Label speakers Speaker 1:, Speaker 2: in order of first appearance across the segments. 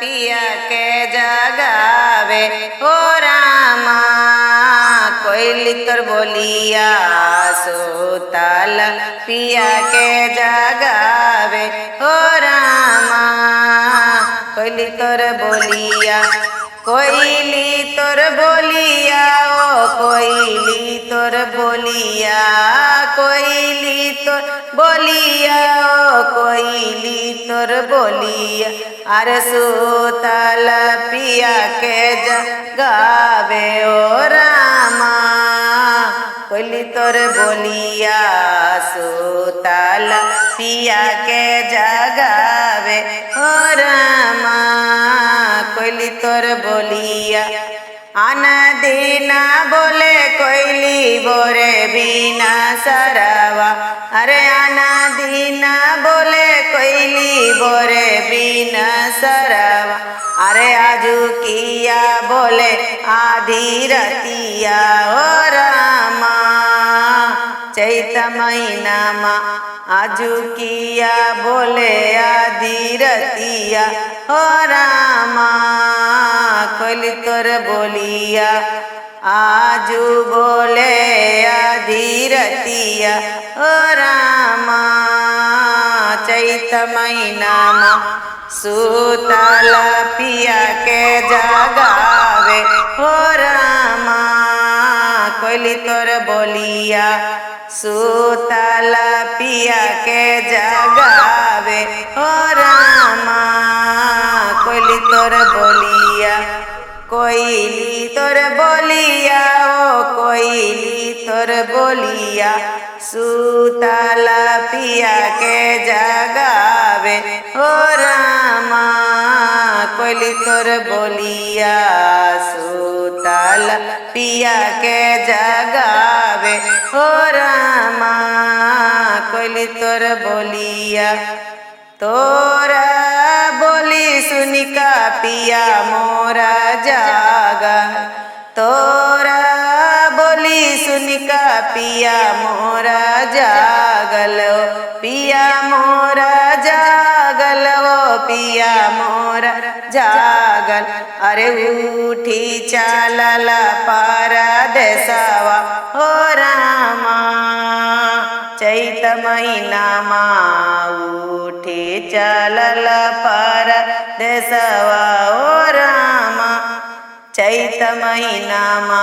Speaker 1: पिया के जगावे हो रामा कोयली तोर बोलिया सुतल पिया के जगावे हो रामा कोयली तोर बोलिया कोयली तोर बोलिया ओ कोयली तोर बोलिया कोयली तोर बोलिया ओ कोयली तोर बोलिया अरे सुतल पिया के जगावे ओ रामा कोयली तोर बोलिया सुतल पिया के जगावे ओ रामा कोयली तोर बोलिया आना दीना बोले कोयली बोरे बिना सरवा अरे आना दीना बोले कोयली बोरे बिना सरवा अरे आजू किया बोले आधी रतिया ओ रामा चैत महीना मा आजू किया बोले आधी रतिया ओ रामा कोयली तोर बोलिया आजू बोले आधी रतिया ओ रामा चैत महीना मा सुतल पिया के जगावे हो रामा कोयली तोर बोलिया सुतल पिया के जगावे हो रामा कोयली तोर बोलिया कोयली तोर बोलिया ओ कोयली तोर बोलिया सुतल पिया के जगावे हो रामा कोयली तोर बोलिया सुतल पिया के जगावे हो रामा कोयली तोर बोलिया तोरा बोली सुनिका पिया मोरा जागा तोरा बोली सुनिका पिया मोरा जागल पिया मोरा जागल ओ पिया मोरा जागल अरे उठी चलल परदेसवा हो रामा चैत महीना मा उठी चलल परदेसवा ओ रामा चैत महीना मा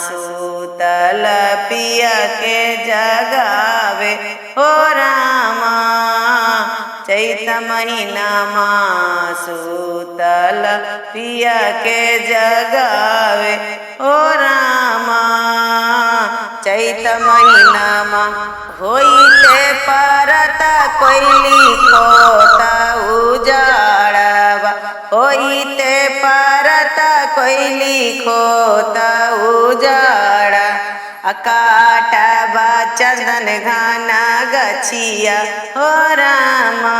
Speaker 1: सुतल पिया के जगावे हो रामा चैत महीना मा सुतल पिया के जगावे हो रामा चैत महीना मा होइते परत कोयली खोता उजाड़वा होइते परत कोयली खोता उजाड़ा काटबा चंदन घाना गछिया हो रामा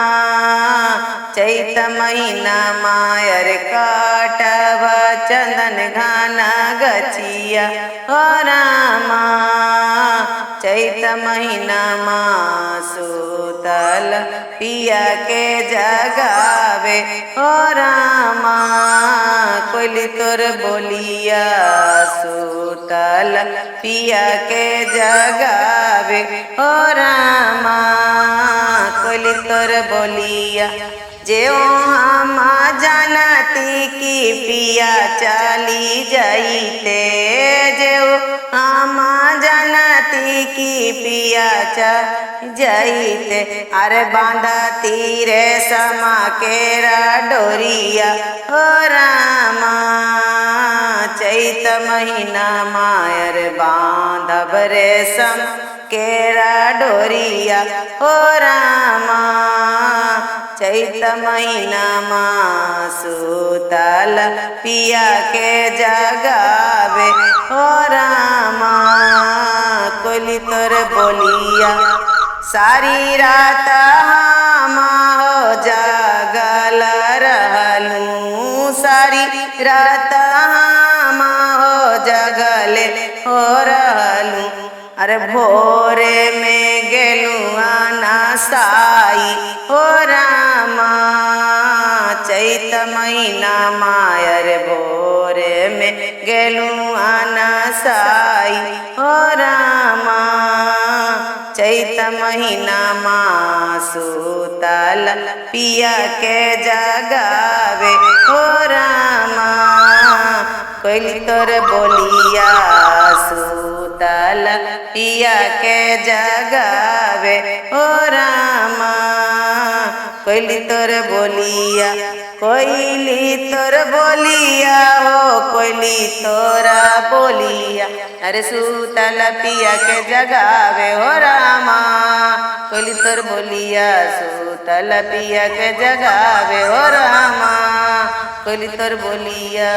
Speaker 1: चैत महीना मायर काटबा चंदन घाना गछिया हो रामा चैत महीना मा सुतल पिया के जगावे हो रामा कोयली तोर बोलिया सुतल पिया के जगावे हो रामा कोयली तोर बोलिया जेओ हम जानती कि पिया चली जाइते जेओ हम जानती कि पिया चली जाइते अरे बांधा तीरे समा केरा डोरिया हो रामा चैत महीना मायर बांधब रेशम केरा डोरिया हो रामा चैत महीना मा सुतल पिया के जगावे हो रामा कोयली तोर बोलिया सारी रात हम हो जागल रहलू सारी रात हम हो जगले हो रहलू अरे भोरे में गेलुआ नासाई हो रामा चैत चैत महीना मायर भोरे में गेलू आना साई हो रामा चैत महीना माँ सुतल पिया के जगावे हो रामा कोइली तोर बोलिया सुतल पिया के जगावे हो रामा कोइली तोर बोलिया कोइली तोर बोलिया हो कोइली तोरा बोलिया अरे सुतल पिया के जगावे हो रामा कोइली तोर बोलिया सुतल पिया के जगावे हो रामा कोइली तोर बोलिया।